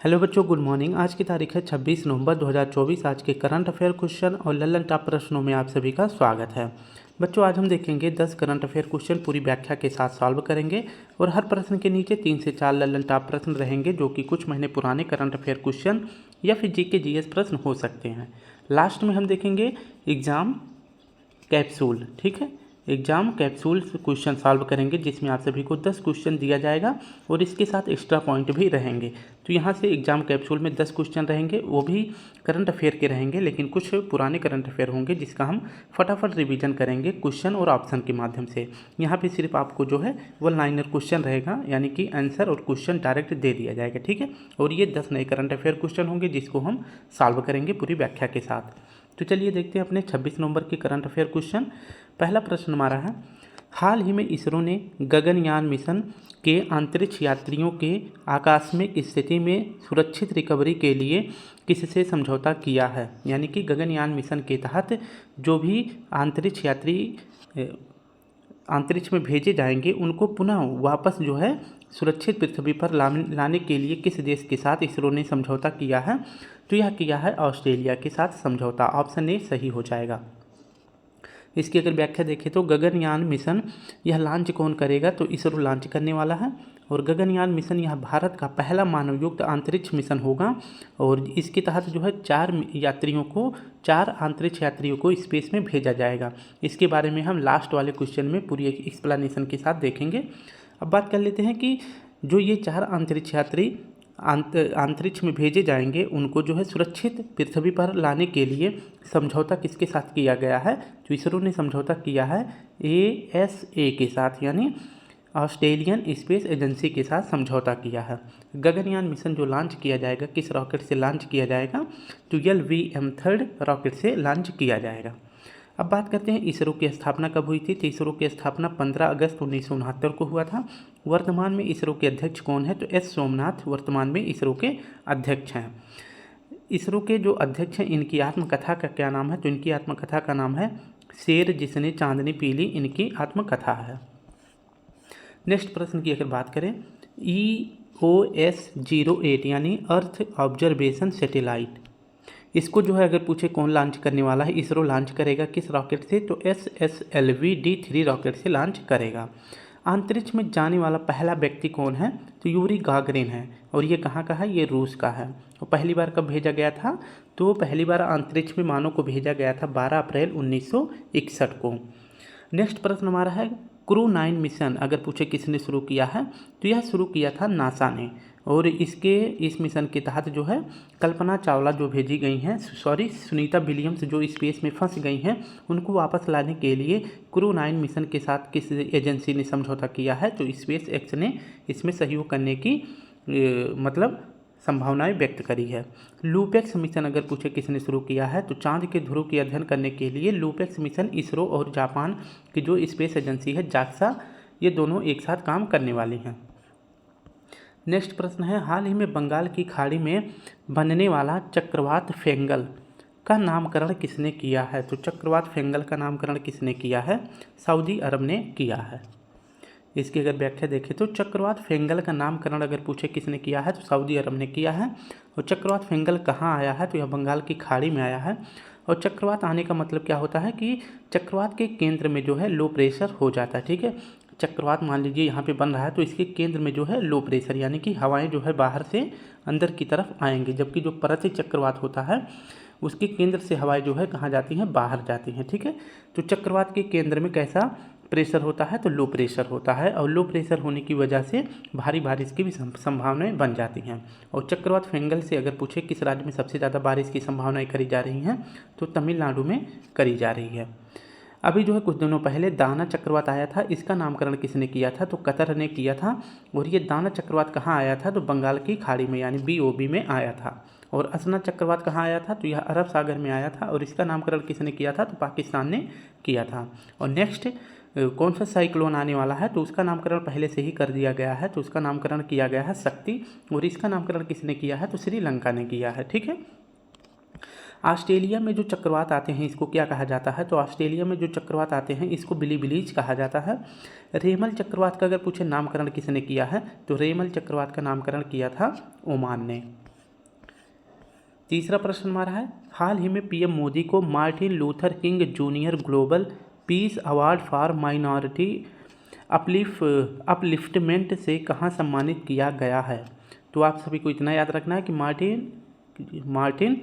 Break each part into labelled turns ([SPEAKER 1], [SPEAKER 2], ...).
[SPEAKER 1] Hello बच्चों, good morning. आज की तारीख है 26 नवंबर 2024। आज के करंट अफेयर क्वेश्चन और लल्लन टॉप प्रश्नों में आप सभी का स्वागत है। बच्चों, आज हम देखेंगे 10 करंट अफेयर क्वेश्चन पूरी व्याख्या के साथ सॉल्व करेंगे और हर प्रश्न के नीचे 3 से 4 लल्लन टॉप प्रश्न रहेंगे जो कि कुछ महीने पुराने करंट अफेयर क्वेश्चन या फिर जीके जीएस प्रश्न हो सकते हैं। लास्ट में हम देखेंगे एग्जाम कैप्सूल, ठीक है। एग्जाम कैप्सूल क्वेश्चन सॉल्व करेंगे जिसमें आप सभी को 10 क्वेश्चन दिया जाएगा और इसके साथ एक्स्ट्रा पॉइंट भी रहेंगे। तो यहाँ से एग्जाम कैप्सूल में 10 क्वेश्चन रहेंगे, वो भी करंट अफेयर के रहेंगे, लेकिन कुछ पुराने करंट अफेयर होंगे जिसका हम फटाफट रिवीजन करेंगे क्वेश्चन और ऑप्शन के माध्यम से। यहाँ पे सिर्फ आपको जो है वन लाइनर क्वेश्चन रहेगा, यानी कि आंसर और क्वेश्चन डायरेक्ट दे दिया जाएगा, ठीक है। और ये 10 नए करंट अफेयर क्वेश्चन होंगे जिसको हम सॉल्व करेंगे पूरी व्याख्या के साथ। तो चलिए देखते हैं अपने 26 नवंबर के करंट अफेयर क्वेश्चन। पहला प्रश्न हमारा है, हाल ही में इसरो ने गगनयान मिशन के अंतरिक्ष यात्रियों के आकस्मिक स्थिति में सुरक्षित रिकवरी के लिए किससे समझौता किया है। यानी कि गगनयान मिशन के तहत जो भी अंतरिक्ष यात्री अंतरिक्ष में भेजे जाएंगे उनको पुनः वापस जो है सुरक्षित पृथ्वी पर लाने के लिए किस देश के साथ इसरो ने समझौता किया है। तो यह किया है ऑस्ट्रेलिया के साथ समझौता। ऑप्शन ए सही हो जाएगा। इसकी अगर व्याख्या देखें तो गगनयान मिशन यह लॉन्च कौन करेगा, तो इसरो लॉन्च करने वाला है। और गगनयान मिशन यह भारत का पहला मानवयुक्त अंतरिक्ष मिशन होगा और इसके तहत जो है 4 अंतरिक्ष यात्रियों को स्पेस में भेजा जाएगा। इसके बारे में हम लास्ट वाले क्वेश्चन में पूरी एक्सप्लेनेशन के साथ देखेंगे। अब बात कर लेते हैं कि जो ये 4 अंतरिक्ष यात्री अंतरिक्ष में भेजे जाएंगे उनको जो है सुरक्षित पृथ्वी पर लाने के लिए समझौता किसके साथ किया गया है। तो इसरो ने समझौता किया है ASA के साथ, यानी ऑस्ट्रेलियन स्पेस एजेंसी के साथ समझौता किया है। गगनयान मिशन जो लॉन्च किया जाएगा किस रॉकेट से लॉन्च किया जाएगा, तो LVM-3 रॉकेट से लॉन्च किया जाएगा। अब बात करते हैं इसरो की स्थापना कब हुई थी। तो इसरो की स्थापना 15 अगस्त 1969 को हुआ था। वर्तमान में इसरो के अध्यक्ष कौन है, तो एस सोमनाथ वर्तमान में इसरो के अध्यक्ष हैं। इसरो के जो अध्यक्ष हैं इनकी आत्मकथा का क्या नाम है, तो इनकी आत्मकथा का नाम है शेर जिसने चांदनी पी ली, इनकी आत्मकथा है। नेक्स्ट प्रश्न की अगर बात करें, EOS-08 यानी अर्थ ऑब्जर्वेशन सैटेलाइट, इसको जो है अगर पूछे कौन लॉन्च करने वाला है, इसरो लॉन्च करेगा किस रॉकेट से, तो SSLV-D3 रॉकेट से लॉन्च करेगा। अंतरिक्ष में जाने वाला पहला व्यक्ति कौन है, तो यूरी गागरिन है। और ये कहाँ का है, ये रूस का है। और पहली बार कब भेजा गया था, तो पहली बार अंतरिक्ष में मानव को भेजा गया था 12 अप्रैल 1961 को। नेक्स्ट प्रश्न हमारा है, क्रू 9 मिशन अगर पूछे किसने शुरू किया है, तो यह शुरू किया था नासा ने। और इस मिशन के तहत जो है कल्पना चावला जो भेजी गई हैं, सुनीता विलियम्स जो स्पेस में फंस गई हैं, उनको वापस लाने के लिए क्रू 9 मिशन के साथ किस एजेंसी ने समझौता किया है, तो स्पेस एक्स ने इसमें सहयोग करने की संभावनाएं व्यक्त करी है। लूपेक्स मिशन अगर पूछे किसने शुरू किया है, तो चांद के ध्रुव की अध्ययन करने के लिए लूपेक्स मिशन इसरो और जापान की जो स्पेस एजेंसी है जाक्सा, ये दोनों एक साथ काम करने वाली हैं। नेक्स्ट प्रश्न है, हाल ही में बंगाल की खाड़ी में बनने वाला चक्रवात फेंगल का नामकरण किसने किया है। तो चक्रवात फेंगल का नामकरण किसने किया है, सऊदी अरब ने किया है। इसकी अगर व्याख्या देखें तो चक्रवात फेंगल का नामकरण अगर पूछे किसने किया है, तो सऊदी अरब ने किया है। और चक्रवात फेंगल कहाँ आया है, तो यह बंगाल की खाड़ी में आया है। और चक्रवात आने का मतलब क्या होता है कि चक्रवात के केंद्र में जो है लो प्रेशर हो जाता है, ठीक है। चक्रवात मान लीजिए यहाँ पे बन रहा है तो इसके केंद्र में जो है लो प्रेशर, यानी कि हवाएं जो है बाहर से अंदर की तरफ आएंगी, जबकि जो प्रति चक्रवात होता है उसके केंद्र से हवाएं जो है कहाँ जाती हैं, बाहर जाती हैं, ठीक है। तो चक्रवात के केंद्र में कैसा प्रेशर होता है, तो लो प्रेशर होता है। और लो प्रेशर होने की वजह से भारी बारिश की भी संभावनाएं बन जाती हैं। और चक्रवात फेंगल से अगर पूछे किस राज्य में सबसे ज़्यादा बारिश की संभावनाएं करी जा रही हैं, तो तमिलनाडु में करी जा रही है। अभी जो है कुछ दिनों पहले दाना चक्रवात आया था, इसका नामकरण किसने किया था, तो कतर ने किया था। और ये दाना चक्रवात कहाँ आया था, तो बंगाल की खाड़ी में यानी BOB में आया था। और असना चक्रवात कहाँ आया था, तो यह अरब सागर में आया था। और इसका नामकरण किसने किया था, तो पाकिस्तान ने किया था। और नेक्स्ट कौन सा साइक्लोन आने वाला है, तो उसका नामकरण पहले से ही कर दिया गया है, तो उसका नामकरण किया गया है शक्ति। और इसका नामकरण किसने किया है, तो श्रीलंका ने किया है, ठीक है। ऑस्ट्रेलिया में जो चक्रवात आते हैं इसको क्या कहा जाता है, तो ऑस्ट्रेलिया में जो चक्रवात आते हैं इसको बिलीबिलीज कहा जाता है। रेमल चक्रवात का अगर पूछे नामकरण किसने किया है, तो रेमल चक्रवात का नामकरण किया था ओमान ने। तीसरा प्रश्न हमारा है, हाल ही में पीएम मोदी को Martin Luther king junior global peace award for minority upliftment से कहाँ सम्मानित किया गया है? तो आप सभी को इतना याद रखना है कि मार्टिन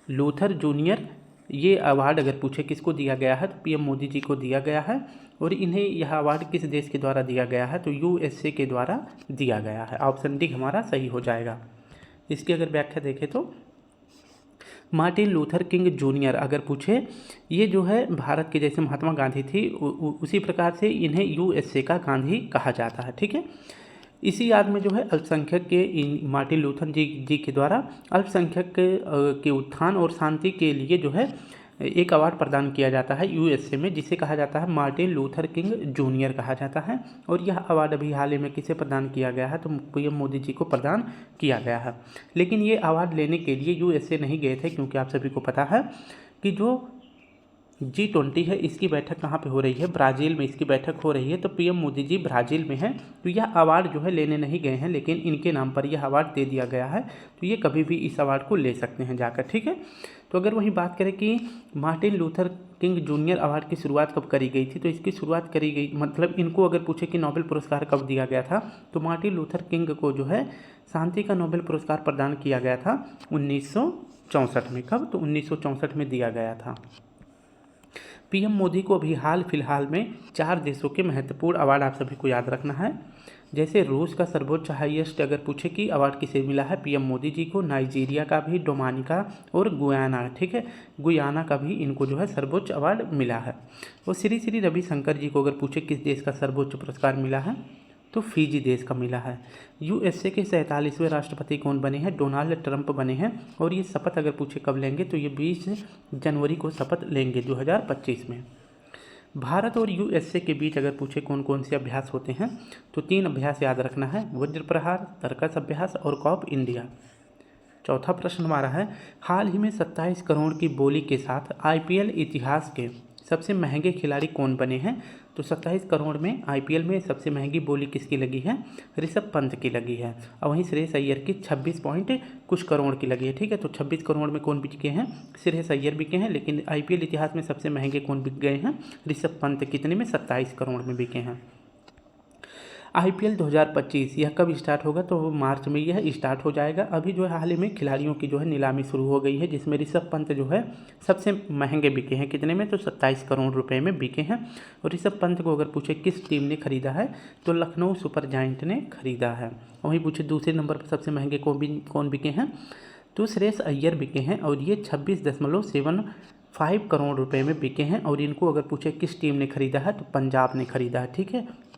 [SPEAKER 1] लूथर जूनियर ये अवार्ड अगर पूछे किसको दिया गया है तो पीएम मोदी जी को दिया गया है। और इन्हें यह अवार्ड किस देश के द्वारा दिया गया है? तो यूएसए के द्वारा दिया गया है। ऑप्शन डी हमारा सही हो जाएगा। इसकी अगर व्याख्या देखें तो मार्टिन लूथर किंग जूनियर अगर पूछे, ये जो है भारत के जैसे महात्मा गांधी थी उसी प्रकार से इन्हें यूएसए का गांधी कहा जाता है। ठीक है, इसी याद में जो है अल्पसंख्यक के मार्टिन लूथर जी के द्वारा अल्पसंख्यक के उत्थान और शांति के लिए जो है एक अवार्ड प्रदान किया जाता है यूएसए में, जिसे कहा जाता है मार्टिन लूथर किंग जूनियर कहा जाता है। और यह अवार्ड अभी हाल ही में किसे प्रदान किया गया है? तो पीएम मोदी जी को प्रदान किया गया है। लेकिन ये अवार्ड लेने के लिए यूएसए नहीं गए थे, क्योंकि आप सभी को पता है कि जो G20 है इसकी बैठक कहाँ पे हो रही है? ब्राज़ील में इसकी बैठक हो रही है। तो पीएम मोदी जी ब्राज़ील में हैं, तो यह अवार्ड जो है लेने नहीं गए हैं, लेकिन इनके नाम पर यह अवार्ड दे दिया गया है। तो ये कभी भी इस अवार्ड को ले सकते हैं जाकर। ठीक है, तो अगर वहीं बात करें कि Martin Luther king junior award की शुरुआत कब करी गई थी, तो इसकी शुरुआत करी गई, मतलब इनको अगर पूछे कि नोबेल पुरस्कार कब दिया गया था, तो मार्टिन लूथर किंग को जो है शांति का नोबेल पुरस्कार प्रदान किया गया था 1964 में। कब? तो 1964 में दिया गया था। पीएम मोदी को अभी हाल फिलहाल में 4 देशों के महत्वपूर्ण अवार्ड आप सभी को याद रखना है। जैसे रूस का सर्वोच्च हाईएस्ट अगर पूछे कि अवार्ड किसे मिला है, पीएम मोदी जी को, नाइजीरिया का भी, डोमिनिका और गुयाना, ठीक है, गुयाना का भी इनको जो है सर्वोच्च अवार्ड मिला है। और श्री श्री रविशंकर जी को अगर पूछे किस देश का सर्वोच्च पुरस्कार मिला है, तो फिजी देश का मिला है। यूएसए के 47वें राष्ट्रपति कौन बने हैं? डोनाल्ड ट्रंप बने हैं। और ये शपथ अगर पूछे कब लेंगे, तो ये 20 जनवरी को शपथ लेंगे 2025 में। भारत और यूएसए के बीच अगर पूछे कौन कौन से अभ्यास होते हैं, तो 3 अभ्यास याद रखना है, वज्र प्रहार, तर्कस अभ्यास और कॉप इंडिया। चौथा प्रश्न हमारा है, हाल ही में 27 करोड़ की बोली के साथ आईपीएल इतिहास के सबसे महंगे खिलाड़ी कौन बने हैं? तो 27 करोड़ में आईपीएल में सबसे महंगी बोली किसकी लगी है? ऋषभ पंत की लगी है। और वहीं श्रेयस अय्यर की 26 पॉइंट कुछ करोड़ की लगी है। ठीक है, तो 26 करोड़ में कौन बिके हैं? श्रेयस अय्यर बिके हैं। लेकिन आईपीएल इतिहास में सबसे महंगे कौन बिक गए हैं? ऋषभ पंत। कितने में? 27 करोड़ में बिके हैं। आईपीएल 2025 यह कब स्टार्ट होगा? तो मार्च में यह स्टार्ट हो जाएगा। अभी जो है हाल ही में खिलाड़ियों की जो है नीलामी शुरू हो गई है, जिसमें ऋषभ पंत जो है सबसे महंगे बिके हैं। कितने में? तो 27 करोड़ रुपए में बिके हैं। और ऋषभ पंत को अगर पूछे किस टीम ने खरीदा है, तो लखनऊ सुपर जायंट ने खरीदा है। वहीं पूछे दूसरे नंबर पर सबसे महंगे कौन बिके हैं, तो श्रेयस अय्यर बिके हैं, और ये 26.75 करोड़ रुपए में बिके हैं। और इनको अगर पूछे किस टीम ने खरीदा है, तो पंजाब ने खरीदा है। ठीक है,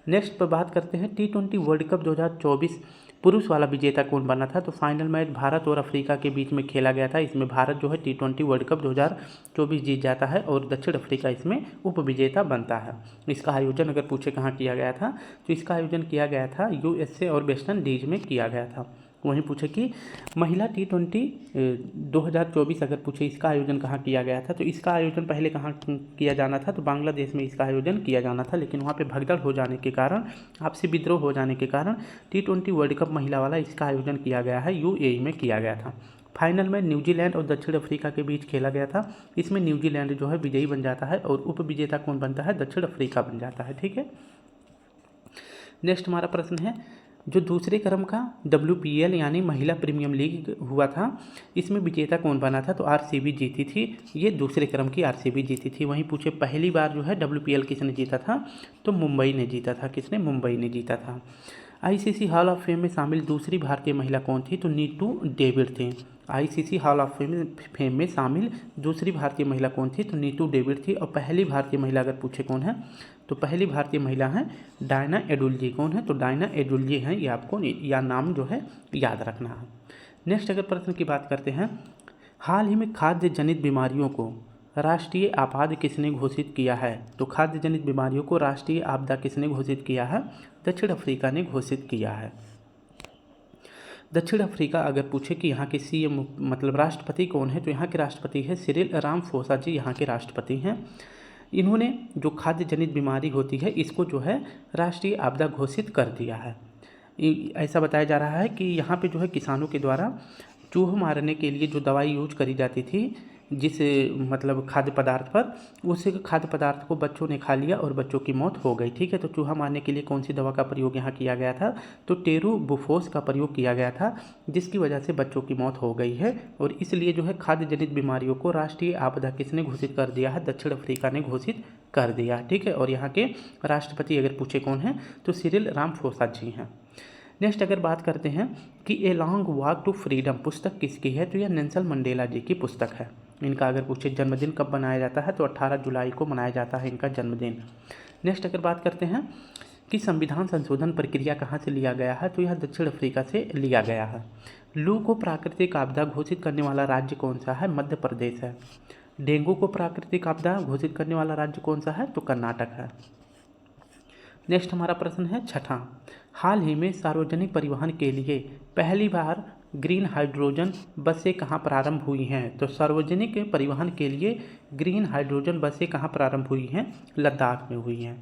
[SPEAKER 1] नेक्स्ट पर बात करते हैं T20 वर्ल्ड कप 2024 पुरुष वाला विजेता कौन बना था? तो फाइनल मैच भारत और अफ्रीका के बीच में खेला गया था। इसमें भारत जो है T20 वर्ल्ड कप 2024 जीत जाता है और दक्षिण अफ्रीका इसमें उप विजेता बनता है। इसका आयोजन अगर पूछे कहाँ किया गया था, तो इसका आयोजन किया गया था यूएसए और वेस्ट इंडीज में किया गया था। वहीं पूछे कि महिला T20 2024 अगर पूछे इसका आयोजन कहाँ किया गया था, तो इसका आयोजन पहले कहाँ किया जाना था? तो बांग्लादेश में इसका आयोजन किया जाना था। लेकिन वहाँ पे भगदड़ हो जाने के कारण, आपसी विद्रोह हो जाने के कारण T20 वर्ल्ड कप महिला वाला इसका आयोजन किया गया है, यूएई में किया गया था। फाइनल में न्यूजीलैंड और दक्षिण अफ्रीका के बीच खेला गया था। इसमें न्यूजीलैंड जो है विजयी बन जाता है और उप विजेता कौन बनता है? दक्षिण अफ्रीका बन जाता है। ठीक है, नेक्स्ट हमारा प्रश्न है, जो दूसरे क्रम का WPL यानी महिला प्रीमियम लीग हुआ था, इसमें विजेता कौन बना था? तो आरसीबी जीती थी। ये दूसरे क्रम की आरसीबी जीती थी। वहीं पूछे पहली बार जो है WPL किसने जीता था? तो मुंबई ने जीता था। किसने? मुंबई ने जीता था। आईसीसी हॉल ऑफ फेम में शामिल दूसरी भारतीय महिला कौन थी? तो नीतू डेविड थी। आईसीसी हॉल ऑफ फेम में शामिल दूसरी भारतीय महिला कौन थी? तो नीतू डेविड थी। और पहली भारतीय महिला अगर पूछे कौन है, तो पहली भारतीय महिला है डायना एडुल्जी। कौन है? तो डायना एडुल्जी हैं। ये आपको या नाम जो है याद रखना है। नेक्स्ट अगर प्रश्न की बात करते हैं, हाल ही में खाद्य जनित बीमारियों को राष्ट्रीय आपात किसने घोषित किया है? तो खाद्य जनित बीमारियों को राष्ट्रीय आपदा किसने घोषित किया है? दक्षिण अफ्रीका ने घोषित किया है। दक्षिण अफ्रीका अगर पूछे कि यहाँ के सीएम मतलब राष्ट्रपति कौन है, तो यहाँ के राष्ट्रपति है सिरिल रामाफोसा जी, यहाँ के राष्ट्रपति हैं। इन्होंने जो खाद्य जनित बीमारी होती है इसको जो है राष्ट्रीय आपदा घोषित कर दिया है। ऐसा बताया जा रहा है कि यहाँ पे जो है किसानों के द्वारा चूहे मारने के लिए जो दवाई यूज करी जाती थी जिस मतलब खाद्य पदार्थ पर, उस खाद्य पदार्थ को बच्चों ने खा लिया और बच्चों की मौत हो गई। ठीक है, तो चूहा मारने के लिए कौन सी दवा का प्रयोग यहाँ किया गया था? तो टेरूबुफोस का प्रयोग किया गया था, जिसकी वजह से बच्चों की मौत हो गई है। और इसलिए जो है खाद्य जनित बीमारियों को राष्ट्रीय आपदा किसने घोषित कर दिया है? दक्षिण अफ्रीका ने घोषित कर दिया। ठीक है, और यहाँ के राष्ट्रपति अगर पूछे कौन है तो सिरिल रामाफोसा जी हैं। नेक्स्ट अगर बात करते हैं कि a long walk to freedom पुस्तक किसकी है? तो यह नेल्सन मंडेला जी की पुस्तक है। इनका अगर पूछे जन्मदिन कब मनाया जाता है तो 18 जुलाई को मनाया जाता है इनका जन्मदिन। नेक्स्ट अगर बात करते हैं कि संविधान संशोधन प्रक्रिया कहाँ से लिया गया है? तो यह दक्षिण अफ्रीका से लिया गया है। लू को प्राकृतिक आपदा घोषित करने वाला राज्य कौन सा है? मध्य प्रदेश है। डेंगू को प्राकृतिक आपदा घोषित करने वाला राज्य कौन सा है? तो कर्नाटक है। नेक्स्ट हमारा प्रश्न है छठा, हाल ही में सार्वजनिक परिवहन के लिए पहली बार ग्रीन हाइड्रोजन बसें कहाँ प्रारंभ हुई हैं? तो सार्वजनिक परिवहन के लिए ग्रीन हाइड्रोजन बसें कहाँ प्रारंभ हुई हैं? लद्दाख में हुई हैं।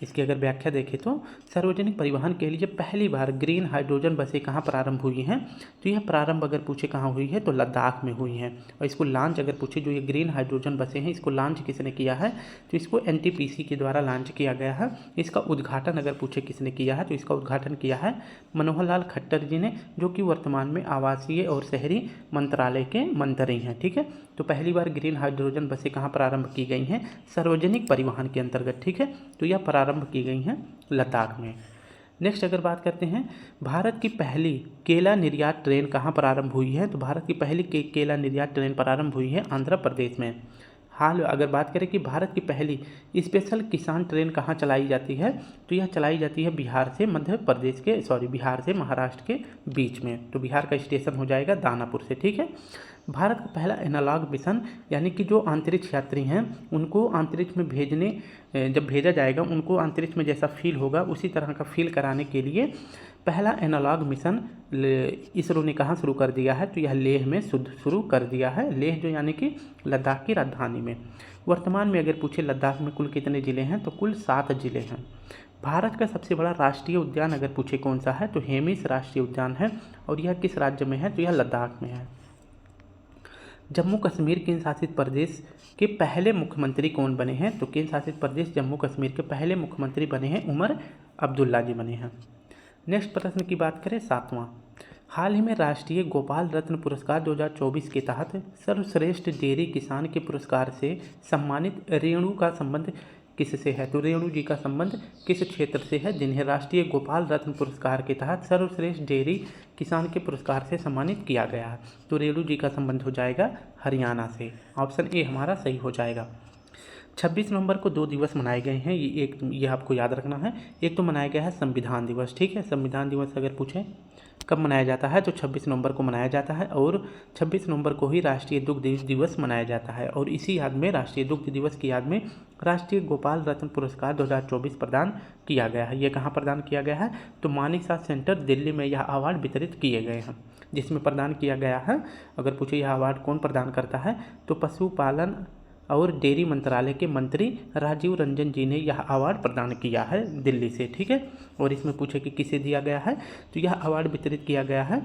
[SPEAKER 1] इसकी अगर व्याख्या देखें तो सार्वजनिक परिवहन के लिए पहली बार ग्रीन हाइड्रोजन बसें कहाँ प्रारंभ हुई हैं? तो यह प्रारंभ अगर पूछे कहाँ हुई है तो लद्दाख में हुई हैं। और इसको लॉन्च अगर पूछे, जो ये ग्रीन हाइड्रोजन बसें हैं इसको लॉन्च किसने किया है? तो इसको एनटीपीसी के द्वारा लॉन्च किया गया है। इसका उद्घाटन अगर पूछे किसने किया है तो इसका उद्घाटन किया है मनोहर लाल खट्टर जी ने, जो कि वर्तमान में आवासीय और शहरी मंत्रालय के मंत्री हैं। ठीक है, तो पहली बार ग्रीन हाइड्रोजन बसें कहाँ प्रारंभ की गई हैं? सार्वजनिक परिवहन के अंतर्गत। ठीक है, तो यह प्रारंभ की गई हैं लद्दाख में। नेक्स्ट अगर बात करते हैं भारत की पहली केला निर्यात ट्रेन कहाँ प्रारंभ हुई है? तो भारत की पहली केला निर्यात ट्रेन प्रारंभ हुई है आंध्र प्रदेश में। हाल अगर बात करें कि भारत की पहली स्पेशल किसान ट्रेन कहाँ चलाई जाती है? तो यह चलाई जाती है बिहार से बिहार से महाराष्ट्र के बीच में। तो बिहार का स्टेशन हो जाएगा दानापुर से। ठीक है, भारत का पहला एनालॉग मिशन, यानी कि जो अंतरिक्ष यात्री हैं उनको अंतरिक्ष में जब भेजा जाएगा उनको अंतरिक्ष में जैसा फील होगा उसी तरह का फील कराने के लिए पहला एनालॉग मिशन इसरो ने कहाँ शुरू कर दिया है? तो यह लेह में शुरू कर दिया है। लेह जो यानी कि लद्दाख की राजधानी में। वर्तमान में अगर पूछे लद्दाख में कुल कितने ज़िले हैं? तो कुल 7 ज़िले हैं। भारत का सबसे बड़ा राष्ट्रीय उद्यान अगर पूछे कौन सा है? तो हेमिस राष्ट्रीय उद्यान है। और यह किस राज्य में है? तो यह लद्दाख में है। जम्मू कश्मीर केंद्र शासित प्रदेश के पहले मुख्यमंत्री कौन बने हैं? तो केंद्र शासित प्रदेश जम्मू कश्मीर के पहले मुख्यमंत्री बने हैं उमर अब्दुल्ला जी बने हैं। नेक्स्ट प्रश्न की बात करें 7वां, हाल ही में राष्ट्रीय गोपाल रत्न पुरस्कार 2024 के तहत सर्वश्रेष्ठ डेयरी किसान के पुरस्कार से सम्मानित रेणु का संबंध किससे है? तो रेणु जी का संबंध किस क्षेत्र से है जिन्हें राष्ट्रीय गोपाल रत्न पुरस्कार के तहत सर्वश्रेष्ठ डेयरी किसान के पुरस्कार से सम्मानित किया गया है? तो रेणु जी का संबंध हो जाएगा हरियाणा से। ऑप्शन ए हमारा सही हो जाएगा। 26 नवंबर को 2 दिवस मनाए गए हैं। ये आपको याद रखना है। एक तो मनाया गया है संविधान दिवस। ठीक है, संविधान दिवस अगर पूछें कब मनाया जाता है तो 26 नवंबर को मनाया जाता है। और 26 नवंबर को ही राष्ट्रीय दुग्ध दिवस मनाया जाता है। और इसी याद में राष्ट्रीय दुग्ध दिवस की याद में राष्ट्रीय गोपाल रत्न पुरस्कार 2024 प्रदान किया गया है। ये कहाँ प्रदान किया गया है? तो मानिक साह सेंटर दिल्ली में यह अवार्ड वितरित किए गए हैं, जिसमें प्रदान किया गया है। अगर पूछे यह अवार्ड कौन प्रदान करता है तो पशुपालन और डेयरी मंत्रालय के मंत्री राजीव रंजन जी ने यह अवार्ड प्रदान किया है दिल्ली से। ठीक है, और इसमें पूछे कि किसे दिया गया है तो यह अवार्ड वितरित किया गया है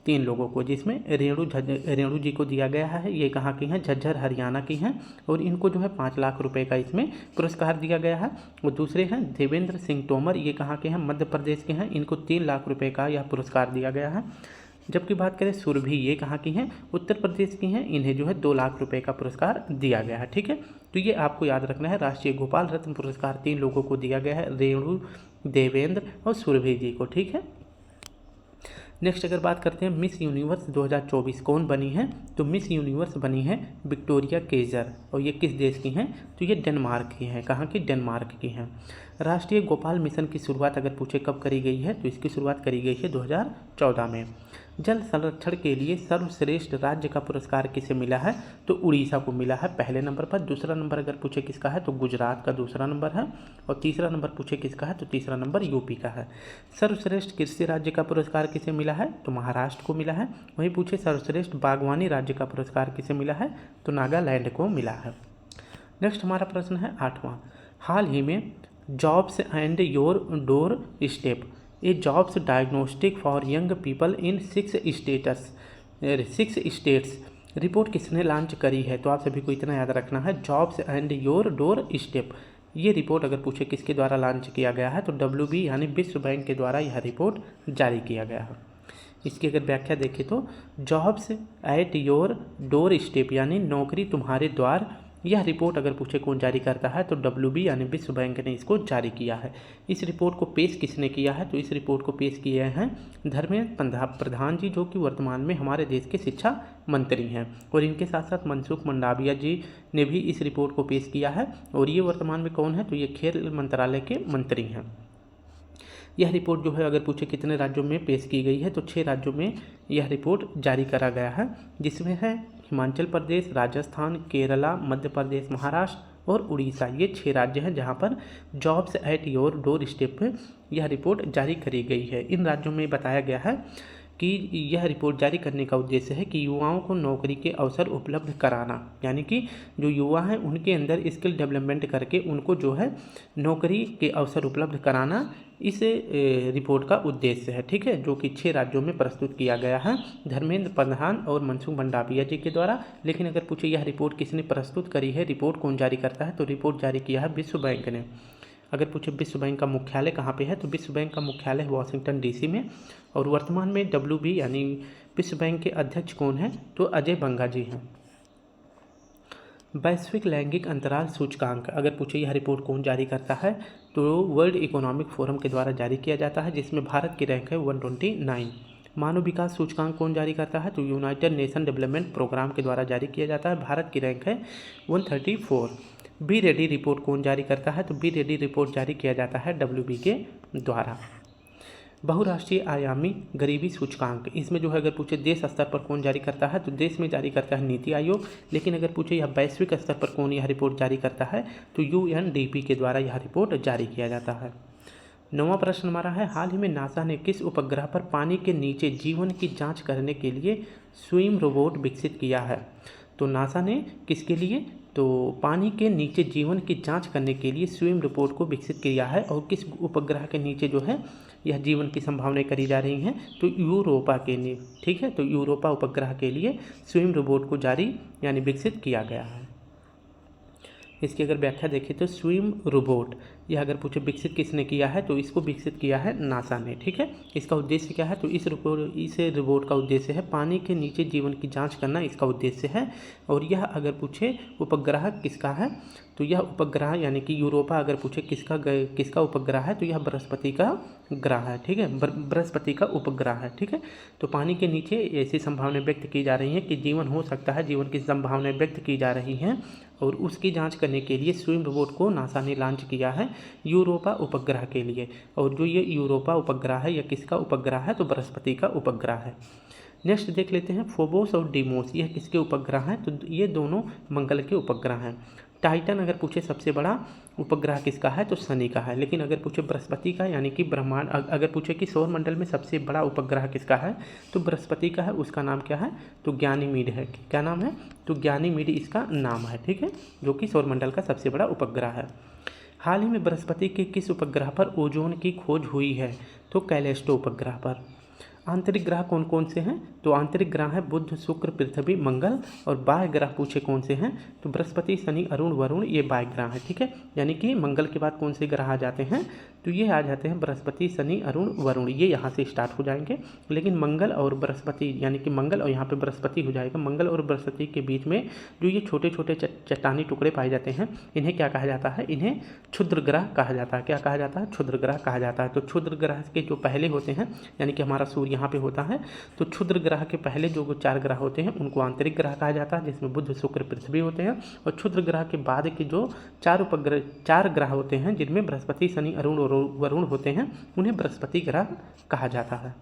[SPEAKER 1] 3 लोगों को, जिसमें रेणु जी को दिया गया है। ये कहाँ की हैं? झज्जर हरियाणा की हैं। और इनको जो है 5 लाख रुपए का इसमें पुरस्कार दिया गया है। और दूसरे हैं देवेंद्र सिंह तोमर, ये कहाँ के हैं? मध्य प्रदेश के हैं। इनको 3 लाख रुपये का यह पुरस्कार दिया गया है। जबकि बात करें सुरभि, ये कहाँ की हैं? उत्तर प्रदेश की हैं। इन्हें जो है 2 लाख रुपए का पुरस्कार दिया गया है। ठीक है, तो ये आपको याद रखना है। राष्ट्रीय गोपाल रत्न पुरस्कार 3 लोगों को दिया गया है, रेणु, देवेंद्र और सुरभि जी को। ठीक है, नेक्स्ट अगर बात करते हैं मिस यूनिवर्स 2024 कौन बनी है? तो मिस यूनिवर्स बनी है विक्टोरिया केजर। और ये किस देश की हैं? तो ये डेनमार्क की हैं। कहाँ की? डेनमार्क की हैं। राष्ट्रीय गोपाल मिशन की शुरुआत अगर पूछे कब करी गई है तो इसकी शुरुआत करी गई है 2014 में। जल संरक्षण के लिए सर्वश्रेष्ठ राज्य का पुरस्कार किसे मिला है? तो उड़ीसा को मिला है पहले नंबर पर। दूसरा नंबर अगर पूछे किसका है तो गुजरात का दूसरा नंबर है। और तीसरा नंबर पूछे किसका है तो तीसरा नंबर यूपी का है। सर्वश्रेष्ठ कृषि राज्य का पुरस्कार किसे मिला है? तो महाराष्ट्र को मिला है। वहीं पूछे सर्वश्रेष्ठ बागवानी राज्य का पुरस्कार किसे मिला है? तो नागालैंड को मिला है। नेक्स्ट हमारा प्रश्न है 8वां, हाल ही में jobs and your door step A jobs diagnostic for young people in 6 states 6 status report किसने लॉन्च करी है? तो आप सभी को इतना याद रखना है, jobs and your door step. ये रिपोर्ट अगर पूछे किसके द्वारा लॉन्च किया गया है, तो WB यानी विश्व बैंक के द्वारा यह रिपोर्ट जारी किया गया है। इसकी अगर व्याख्या देखें तो jobs at your door step यानी नौकरी तुम्हारे द्वार, यह रिपोर्ट अगर पूछे कौन जारी करता है, तो WB यानी विश्व बैंक ने इसको जारी किया है। इस रिपोर्ट को पेश किसने किया है? तो इस रिपोर्ट को पेश किए हैं धर्मेंद्र प्रधान जी, जो कि वर्तमान में हमारे देश के शिक्षा मंत्री हैं, और इनके साथ साथ मनसुख मंडाविया जी ने भी इस रिपोर्ट को पेश किया है। और ये वर्तमान में कौन है? तो ये खेल मंत्रालय के मंत्री हैं। यह रिपोर्ट जो है अगर पूछे कितने राज्यों में पेश की गई है, तो 6 राज्यों में यह रिपोर्ट जारी करा गया है, जिसमें है हिमाचल प्रदेश, राजस्थान, केरला, मध्य प्रदेश, महाराष्ट्र और उड़ीसा। ये 6 राज्य हैं जहां पर jobs at your door step पे यह रिपोर्ट जारी करी गई है। इन राज्यों में बताया गया है कि यह रिपोर्ट जारी करने का उद्देश्य है कि युवाओं को नौकरी के अवसर उपलब्ध कराना, यानी कि जो युवा हैं उनके अंदर स्किल डेवलपमेंट करके उनको जो है नौकरी के अवसर उपलब्ध कराना इस रिपोर्ट का उद्देश्य है। ठीक है, जो कि 6 राज्यों में प्रस्तुत किया गया है धर्मेंद्र प्रधान और मनसुख मंडाविया जी के द्वारा। लेकिन अगर पूछे यह रिपोर्ट किसने प्रस्तुत करी है, रिपोर्ट कौन जारी करता है, तो रिपोर्ट जारी किया है विश्व बैंक ने। अगर पूछे विश्व बैंक का मुख्यालय कहाँ पे है, तो विश्व बैंक का मुख्यालय है वाशिंगटन DC में, और वर्तमान में WB यानी विश्व बैंक के अध्यक्ष कौन है, तो अजय बंगा जी हैं। वैश्विक लैंगिक अंतराल सूचकांक अगर पूछे यह रिपोर्ट कौन जारी करता है, तो वर्ल्ड इकोनॉमिक फोरम के द्वारा जारी किया जाता है, जिसमें भारत की रैंक है 129। मानव विकास सूचकांक कौन जारी करता है, तो यूनाइटेड नेशन डेवलपमेंट प्रोग्राम के द्वारा जारी किया जाता है, भारत की रैंक है 134। बी रेडी रिपोर्ट कौन जारी करता है, तो बी रेडी रिपोर्ट जारी किया जाता है WB के द्वारा। बहुराष्ट्रीय आयामी गरीबी सूचकांक, इसमें जो है अगर पूछे देश स्तर पर कौन जारी करता है, तो देश में जारी करता है नीति आयोग। लेकिन अगर पूछे यह वैश्विक स्तर पर कौन यह रिपोर्ट जारी करता है, तो UNDP के द्वारा यह रिपोर्ट जारी किया जाता है। 9वां प्रश्न हमारा है, हाल ही में नासा ने किस उपग्रह पर पानी के नीचे जीवन की जांच करने के लिए स्विम रोबोट विकसित किया है? तो नासा ने किसके लिए, तो पानी के नीचे जीवन की जांच करने के लिए स्विम रोबोट को विकसित किया है। और किस उपग्रह के नीचे जो है यह जीवन की संभावनाएं करी जा रही हैं, तो यूरोपा के लिए। ठीक है, तो यूरोपा उपग्रह के लिए स्विम रोबोट को जारी यानी विकसित किया गया है। इसकी अगर व्याख्या देखें तो स्विम रोबोट यह अगर पूछे विकसित किसने किया है, तो इसको विकसित किया है नासा ने। ठीक है, इसका उद्देश्य क्या है, तो इस रोबोट का उद्देश्य है पानी के नीचे जीवन की जांच करना, इसका उद्देश्य है। और यह अगर पूछे उपग्रह किसका है, तो यह उपग्रह यानी कि यूरोपा अगर पूछे किसका उपग्रह है, तो यह बृहस्पति का ग्रह है। ठीक है, बृहस्पति का उपग्रह है। ठीक है, तो पानी के नीचे ऐसी संभावनाएं व्यक्त की जा रही हैं कि जीवन हो सकता है, जीवन की संभावनाएं व्यक्त की जा रही हैं, और उसकी जांच करने के लिए स्विम रोबोट को नासा ने लॉन्च किया है यूरोपा उपग्रह के लिए। और जो ये यूरोपा उपग्रह है यह किसका उपग्रह है, तो बृहस्पति का उपग्रह है। नेक्स्ट देख लेते हैं फोबोस और डीमोस, यह किसके उपग्रह हैं, तो ये दोनों मंगल के उपग्रह हैं। टाइटन अगर पूछे सबसे बड़ा उपग्रह किसका है, तो शनि का है। लेकिन अगर पूछे बृहस्पति का यानी कि ब्रह्मांड, अगर पूछे कि सौरमंडल में सबसे बड़ा उपग्रह किसका है, तो बृहस्पति का है, उसका नाम क्या है, तो गैनीमीड है। क्या नाम है, तो गैनीमीड इसका नाम है। ठीक है, जो कि सौरमंडल का सबसे बड़ा उपग्रह है। हाल ही में बृहस्पति के किस उपग्रह पर ओजोन की खोज हुई है, तो कैलेस्टो उपग्रह पर। आंतरिक ग्रह कौन कौन से हैं, तो आंतरिक ग्रह है बुध, शुक्र, पृथ्वी, मंगल। और बाह्य ग्रह पूछे कौन से हैं, तो बृहस्पति, शनि, अरुण, वरुण, ये बाह्य ग्रह हैं। ठीक है, यानी कि मंगल के बाद कौन से ग्रह आ जाते हैं, तो ये आ जाते हैं बृहस्पति, शनि, अरुण, वरुण, ये यहाँ से स्टार्ट हो जाएंगे। लेकिन मंगल और बृहस्पति यानी कि मंगल और यहाँ पे बृहस्पति हो जाएगा। मंगल और बृहस्पति के बीच में जो ये छोटे छोटे चट्टानी टुकड़े पाए जाते हैं, इन्हें क्या कहा जाता है, इन्हें क्षुद्र ग्रह कहा जाता है। क्या कहा जाता है, क्षुद्र ग्रह कहा जाता है। तो क्षुद्र ग्रह के जो पहले होते हैं, यानी कि हमारा सूर्य यहाँ पे होता है, तो क्षुद्र ग्रह के पहले जो 4 ग्रह होते हैं उनको आंतरिक ग्रह कहा जाता है, जिसमें बुध, शुक्र, पृथ्वी होते हैं। और क्षुद्र ग्रह के बाद के जो 4 ग्रह होते हैं, जिनमें बृहस्पति, शनि, अरुण और वरुण होते हैं, उन्हें बृहस्पति ग्रह कहा जाता है।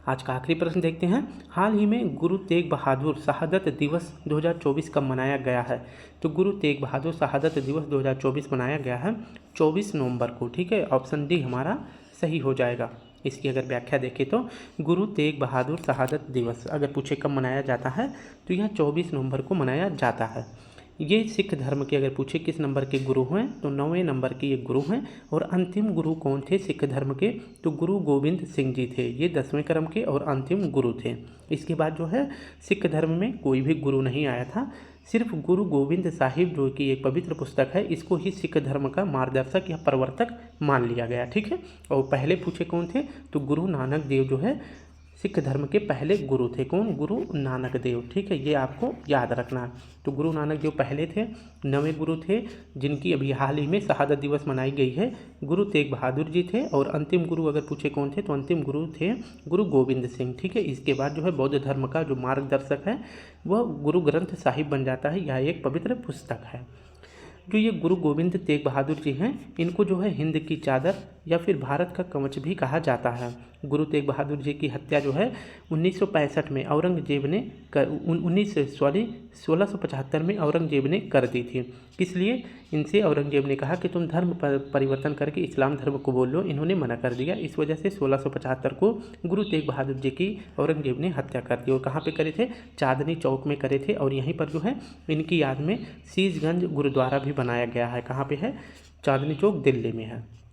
[SPEAKER 1] आज का आखिरी प्रश्न देखते हैं, हाल ही में गुरु तेग बहादुर शहादत दिवस 2024 कब मनाया गया है, तो गुरु तेग बहादुर शहादत दिवस 2024 मनाया गया है 24 नवंबर को। ठीक है, ऑप्शन डी हमारा सही हो जाएगा। इसकी अगर व्याख्या देखें तो गुरु तेग बहादुर शहादत दिवस अगर पूछे कब मनाया जाता है, तो यह 24 नवंबर को मनाया जाता है। ये सिख धर्म के अगर पूछे किस नंबर के गुरु हैं तो 9वें नंबर के ये गुरु हैं। और अंतिम गुरु कौन थे सिख धर्म के, तो गुरु गोविंद सिंह जी थे। ये 10वें क्रम के और अंतिम गुरु थे। इसके बाद जो है सिख धर्म में कोई भी गुरु नहीं आया था, सिर्फ गुरु गोविंद साहिब जो कि एक पवित्र पुस्तक है, इसको ही सिख धर्म का मार्गदर्शक या प्रवर्तक मान लिया गया। ठीक है। और पहले पूछे कौन थे, तो गुरु नानक देव जो है सिख धर्म के पहले गुरु थे। कौन, गुरु नानक देव। ठीक है, ये आपको याद रखना है। तो गुरु नानक देव पहले थे, 9वें गुरु थे जिनकी अभी हाल ही में शहादत दिवस मनाई गई है, गुरु तेग बहादुर जी थे। और अंतिम गुरु अगर पूछे कौन थे तो अंतिम गुरु थे गुरु गोविंद सिंह। ठीक है। इसके बाद जो है बौद्ध धर्म का जो मार्गदर्शक है वह गुरु ग्रंथ साहिब बन जाता है। यह एक पवित्र पुस्तक है। जो ये गुरु गोविंद तेग बहादुर जी हैं, इनको जो है हिंद की चादर या फिर भारत का कवच भी कहा जाता है। गुरु तेग बहादुर जी की हत्या जो है 1965 में औरंगजेब ने 1675 में औरंगजेब ने कर दी थी। इसलिए इनसे औरंगजेब ने कहा कि तुम धर्म परिवर्तन करके इस्लाम धर्म को बोल लो। इन्होंने मना कर दिया। इस वजह से 1675 को गुरु तेग बहादुर जी की औरंगजेब ने हत्या कर दी। और कहाँ पे करे थे, चांदनी चौक में करे थे। और यहीं पर जो है इनकी याद में शीशगंज गुरुद्वारा भी बनाया गया है। कहाँ पे है, चांदनी चौक दिल्ली में है।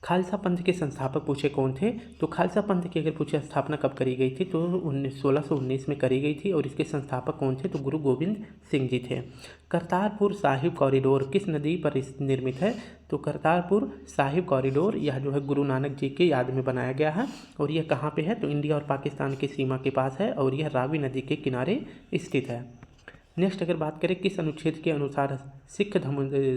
[SPEAKER 1] खालसा पंथ के संस्थापक पूछे कौन थे, तो खालसा पंथ की अगर पूछे स्थापना कब करी गई थी तो 1619 में करी गई थी। और इसके संस्थापक कौन थे, तो गुरु गोविंद सिंह जी थे। करतारपुर साहिब कॉरिडोर किस नदी पर निर्मित है, तो करतारपुर साहिब कॉरिडोर यह जो है गुरु नानक जी के याद में बनाया गया है। और यह कहाँ पे है, तो इंडिया और पाकिस्तान की सीमा के पास है और यह रावी नदी के किनारे स्थित है। नेक्स्ट अगर बात करें किस अनुच्छेद के अनुसार सिख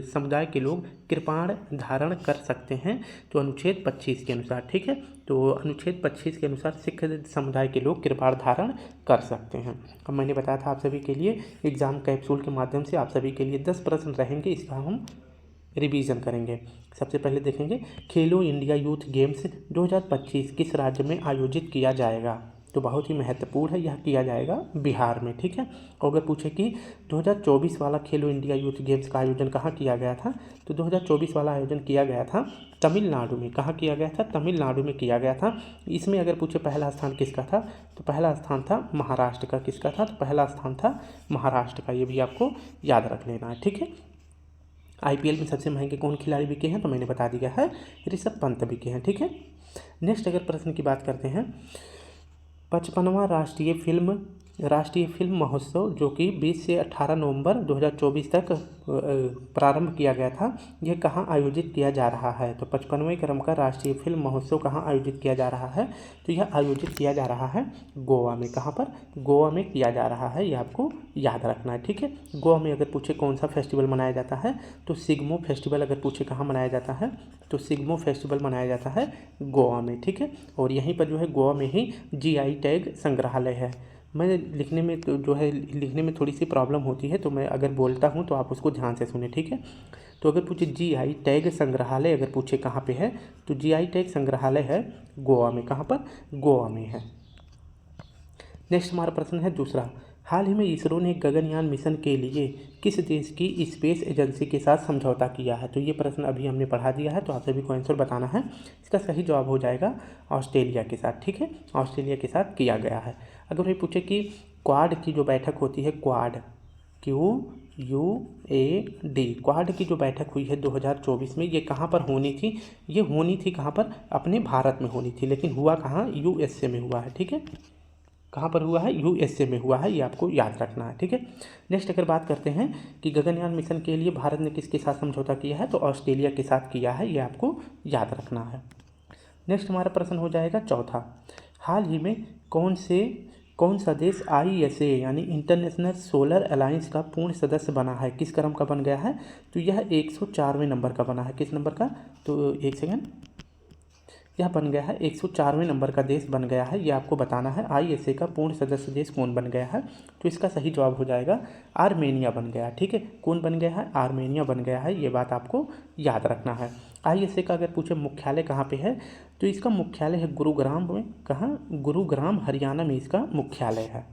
[SPEAKER 1] समुदाय के लोग कृपाण धारण कर सकते हैं, तो अनुच्छेद 25 के अनुसार। ठीक है। तो अनुच्छेद 25 के अनुसार सिख समुदाय के लोग कृपाण धारण कर सकते हैं। अब मैंने बताया था आप सभी के लिए एग्जाम कैप्सूल के माध्यम से आप सभी के लिए 10 प्रश्न रहेंगे, इसका हम रिवीजन करेंगे। सबसे पहले देखेंगे खेलो इंडिया यूथ गेम्स 2025 किस राज्य में आयोजित किया जाएगा, तो बहुत ही महत्वपूर्ण है, यह किया जाएगा बिहार में। ठीक है। और अगर पूछे कि 2024 वाला खेलो इंडिया यूथ गेम्स का आयोजन कहाँ किया गया था, तो 2024 वाला आयोजन किया गया था तमिलनाडु में। कहाँ किया गया था, तमिलनाडु में किया गया था। इसमें अगर पूछे पहला स्थान किसका था, तो पहला स्थान था महाराष्ट्र का। किसका था, तो पहला स्थान था महाराष्ट्र का। ये भी आपको याद रख लेना है। ठीक है। IPL में सबसे महंगे कौन खिलाड़ी बिके हैं, तो मैंने बता दिया है ऋषभ पंत बिके हैं। ठीक है। नेक्स्ट अगर प्रश्न की बात करते हैं 55वां राष्ट्रीय फिल्म महोत्सव जो कि 20 से 18 नवंबर 2024 तक प्रारंभ किया गया था, यह कहाँ आयोजित किया जा रहा है, तो 55वें क्रम का राष्ट्रीय फिल्म महोत्सव कहाँ आयोजित किया जा रहा है, तो यह आयोजित किया जा रहा है गोवा में। कहाँ पर, गोवा में किया जा रहा है, यह आपको याद रखना है। ठीक है। गोवा में अगर पूछे कौन सा फेस्टिवल मनाया जाता है, तो सिग्मो फेस्टिवल अगर पूछे कहाँ मनाया जाता है, तो सिग्मो फेस्टिवल मनाया जाता है गोवा में। ठीक है। और यहीं पर जो है गोवा में ही GI टैग संग्रहालय है। मैं लिखने में तो जो है लिखने में थोड़ी सी प्रॉब्लम होती है, तो मैं अगर बोलता हूँ तो आप उसको ध्यान से सुने। ठीक है। तो अगर पूछे GI टैग संग्रहालय अगर पूछे कहाँ पे है, तो GI टैग संग्रहालय है गोवा में। कहाँ पर, गोवा में है। नेक्स्ट हमारा प्रश्न है दूसरा, हाल ही में इसरो ने गगनयान मिशन के लिए किस देश की स्पेस एजेंसी के साथ समझौता किया है, तो ये प्रश्न अभी हमने पढ़ा दिया है, तो आप सभी को आंसर बताना है। इसका सही जवाब हो जाएगा ऑस्ट्रेलिया के साथ। ठीक है। ऑस्ट्रेलिया के साथ किया गया है। अगर ये पूछे कि क्वाड की जो बैठक होती है, क्वाड QUAD क्वाड की जो बैठक हुई है 2024 में, ये कहाँ पर होनी थी, ये होनी थी कहाँ पर, अपने भारत में होनी थी, लेकिन हुआ कहाँ, USA में हुआ है। ठीक है। कहाँ पर हुआ है, USA में हुआ है, ये आपको याद रखना है। ठीक है। नेक्स्ट अगर बात करते हैं कि गगनयान मिशन के लिए भारत ने किसके साथ समझौता किया है, तो ऑस्ट्रेलिया के साथ किया है, ये आपको याद रखना है। नेक्स्ट हमारा प्रश्न हो जाएगा चौथा, हाल ही में कौन सा देश ISA यानी इंटरनेशनल सोलर अलायंस का पूर्ण सदस्य बना है, किस क्रम का बन गया है, तो यह 104वें नंबर का बना है। किस नंबर का, तो एक सेकंड, यह बन गया है 104वें नंबर का देश बन गया है। ये आपको बताना है ISA का पूर्ण सदस्य देश कौन बन गया है, तो इसका सही जवाब हो जाएगा आर्मेनिया बन गया। ठीक है। कौन बन गया है, आर्मेनिया बन गया है, ये बात आपको याद रखना है। ISA का अगर पूछे मुख्यालय कहाँ पे है, तो इसका मुख्यालय है गुरुग्राम में। कहाँ, गुरुग्राम हरियाणा में इसका मुख्यालय है।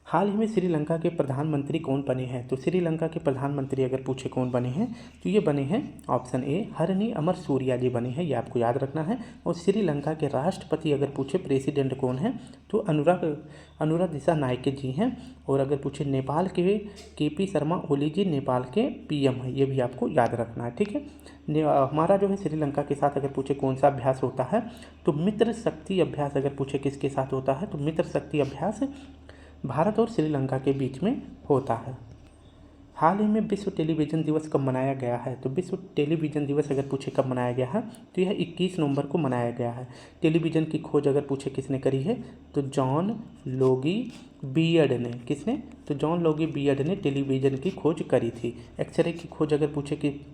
[SPEAKER 1] हाल ही में श्रीलंका के प्रधानमंत्री कौन बने हैं? तो श्रीलंका के प्रधानमंत्री अगर पूछे कौन बने हैं तो ये बने हैं ऑप्शन ए हरनी अमर सूर्या जी बने हैं, ये आपको याद रखना है। और श्रीलंका के राष्ट्रपति अगर पूछे प्रेसिडेंट कौन है तो अनुराग दिशानायके जी हैं। और अगर पूछे नेपाल के केपी शर्मा ओली जी नेपाल के पीएम हैं, ये भी आपको याद रखना है, ठीक है। हमारा जो है श्रीलंका के साथ अगर पूछे कौन सा अभ्यास होता है तो मित्र शक्ति अभ्यास अगर पूछे किसके साथ होता है तो मित्र शक्ति अभ्यास भारत और श्रीलंका के बीच में होता है। हाल ही में विश्व टेलीविज़न दिवस कब मनाया गया है? तो विश्व टेलीविज़न दिवस अगर पूछे कब मनाया गया है तो यह 21 नवंबर को मनाया गया है। टेलीविज़न की खोज अगर पूछे किसने करी है तो जॉन लोगी बियर्ड ने। किसने? तो जॉन लोगी बियर्ड ने टेलीविज़न की खोज करी थी। एक्सरे की खोज अगर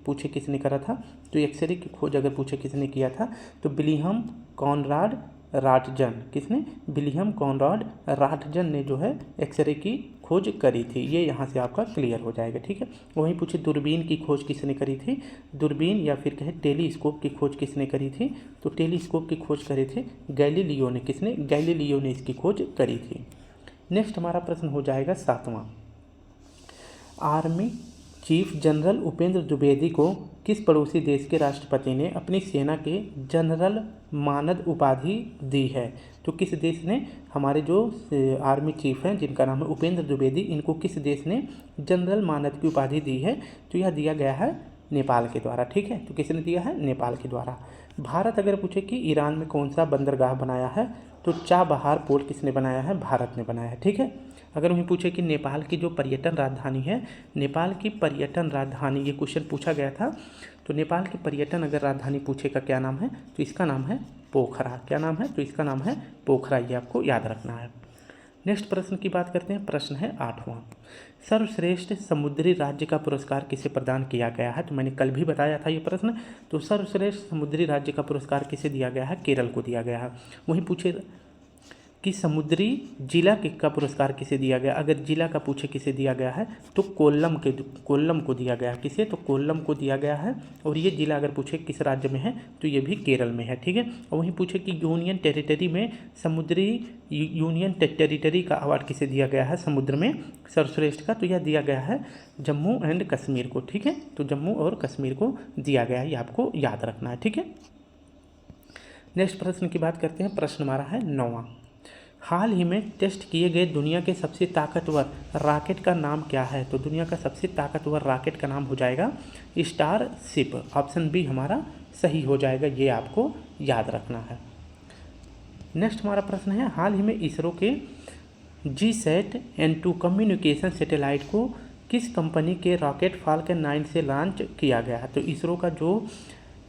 [SPEAKER 1] पूछे किसने करा था तो एक्सरे की खोज अगर पूछे किसने किया था तो विलियम कॉनराड राटजन। किसने? विलियम कॉनराड राटजन ने जो है एक्सरे की खोज करी थी। ये यहाँ से आपका क्लियर हो जाएगा, ठीक है। वहीं पूछे दूरबीन की खोज किसने करी थी? दूरबीन या फिर कहे टेलीस्कोप की खोज किसने करी थी? तो टेलीस्कोप की खोज करे थे गैलीलियो ने। किसने? गैलीलियो ने इसकी खोज करी थी। नेक्स्ट हमारा प्रश्न हो जाएगा 7वां। Army chief general Upendra Dwivedi को किस पड़ोसी देश के राष्ट्रपति ने अपनी सेना के जनरल मानद उपाधि दी है? तो किस देश ने हमारे जो आर्मी चीफ हैं जिनका नाम है उपेंद्र द्विवेदी, इनको किस देश ने जनरल मानद की उपाधि दी है? तो यह दिया गया है नेपाल के द्वारा, ठीक है। तो किसने दिया है? नेपाल के द्वारा। भारत अगर पूछे कि ईरान में कौन सा बंदरगाह बनाया है तो चाबहार पोर्ट किसने बनाया है? भारत ने बनाया है, ठीक है। अगर वहीं पूछे कि नेपाल की जो पर्यटन राजधानी है, नेपाल की पर्यटन राजधानी, ये क्वेश्चन पूछा गया था, तो नेपाल की पर्यटन अगर राजधानी पूछे का क्या नाम है तो इसका नाम है पोखरा। क्या नाम है? तो इसका नाम है पोखरा, ये आपको याद रखना है। नेक्स्ट प्रश्न की बात करते हैं। प्रश्न है 8वां। सर्वश्रेष्ठ समुद्री राज्य का पुरस्कार किसे प्रदान किया गया है? तो मैंने कल भी बताया था ये प्रश्न। तो सर्वश्रेष्ठ समुद्री राज्य का पुरस्कार किसे दिया गया है? केरल को दिया गया है। वहीं पूछे कि समुद्री जिला का पुरस्कार किसे दिया गया? अगर जिला का पूछे किसे दिया गया है तो कोल्लम को दिया गया है। किसे? तो कोल्लम को दिया गया है। और ये जिला अगर पूछे किस राज्य में है तो ये भी केरल में है, ठीक है। और वहीं पूछे कि यूनियन टेरिटरी में समुद्री यूनियन टेरिटरी का अवार्ड किसे दिया गया है समुद्र में सर्वश्रेष्ठ का? तो यह दिया गया है जम्मू एंड कश्मीर को, ठीक है। तो जम्मू और कश्मीर को दिया गया है, ये आपको याद रखना है, ठीक है। नेक्स्ट प्रश्न की बात करते हैं। प्रश्न हमारा है 9वां। हाल ही में टेस्ट किए गए दुनिया के सबसे ताकतवर रॉकेट का नाम क्या है? तो दुनिया का सबसे ताकतवर रॉकेट का नाम हो जाएगा स्टारशिप। ऑप्शन बी हमारा सही हो जाएगा, ये आपको याद रखना है। नेक्स्ट हमारा प्रश्न है। हाल ही में इसरो के GSAT-N2 कम्युनिकेशन सैटेलाइट को किस कंपनी के रॉकेट फाल्कन 9 से लॉन्च किया गया है? तो इसरो का जो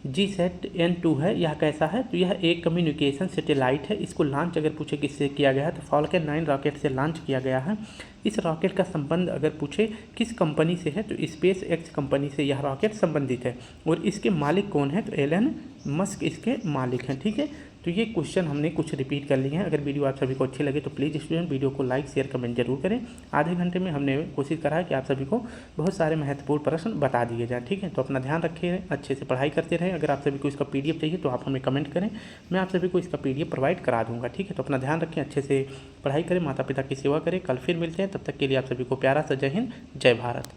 [SPEAKER 1] GSAT-N2 है यह कैसा है? तो यह एक कम्युनिकेशन सैटेलाइट है। इसको लॉन्च अगर पूछे किससे किया गया है तो फाल्कन 9 रॉकेट से लॉन्च किया गया है। इस रॉकेट का संबंध अगर पूछे किस कंपनी से है तो SpaceX कंपनी से यह रॉकेट संबंधित है। और इसके मालिक कौन है? तो एलन मस्क इसके मालिक हैं, ठीक है। तो ये क्वेश्चन हमने कुछ रिपीट कर लिए हैं। अगर वीडियो आप सभी को अच्छी लगे तो प्लीज़ स्टूडेंट वीडियो को लाइक शेयर कमेंट जरूर करें। आधे घंटे में हमने कोशिश करा है कि आप सभी को बहुत सारे महत्वपूर्ण प्रश्न बता दिए जाएँ, ठीक है। तो अपना ध्यान रखिए, अच्छे से पढ़ाई करते रहें। अगर आप सभी को इसका PDF चाहिए तो आप हमें कमेंट करें, मैं आप सभी को इसका PDF प्रोवाइड करा दूँगा, ठीक है। तो अपना ध्यान रखें, अच्छे से पढ़ाई करें, माता पिता की सेवा करें। कल फिर मिलते हैं, तब तक के लिए आप सभी को प्यारा सा जय हिंद, जय भारत।